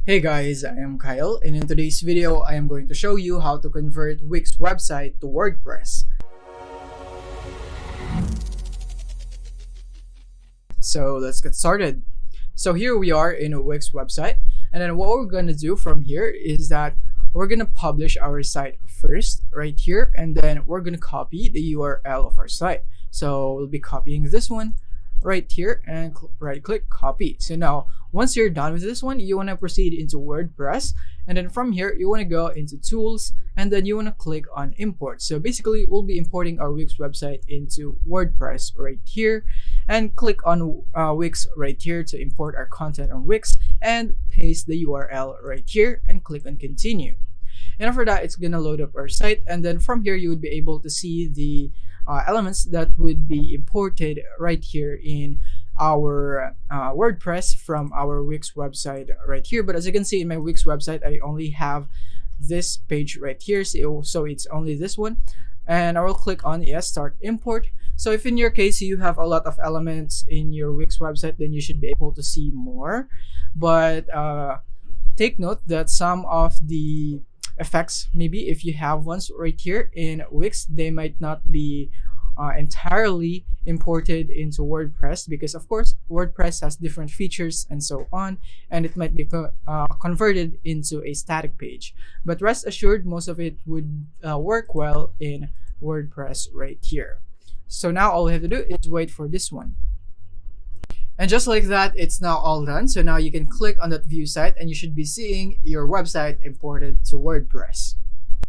Hey guys, I am Kyle, and in today's video, I am going to show you how to convert Wix website to WordPress. So let's get started. So here we are in a Wix website, and then what we're going to do from here is that we're going to publish our site first right here, and then we're going to copy the URL of our site. So we'll be copying this one right here and right click copy. So now once you're done with this one, you want to proceed into WordPress, and then from here you want to go into tools, and then you want to click on import. So basically we'll be importing our Wix website into WordPress right here, and click on Wix right here to import our content on Wix, and paste the URL right here and click on continue. And after that, it's gonna load up our site, and then from here you would be able to see the elements that would be imported right here in our WordPress from our Wix website right here. But as you can see in my Wix website, I only have this page right here, so it's only this one, and I will click on yes, start import. So if in your case you have a lot of elements in your Wix website, then you should be able to see more, but take note that some of the effects, maybe if you have ones right here in Wix, they might not be entirely imported into WordPress, because of course WordPress has different features and so on, and it might be converted into a static page. But rest assured, most of it would work well in WordPress right here. So now all we have to do is wait for this one. And just like that, it's now all done. So now you can click on that view site, and you should be seeing your website imported to WordPress.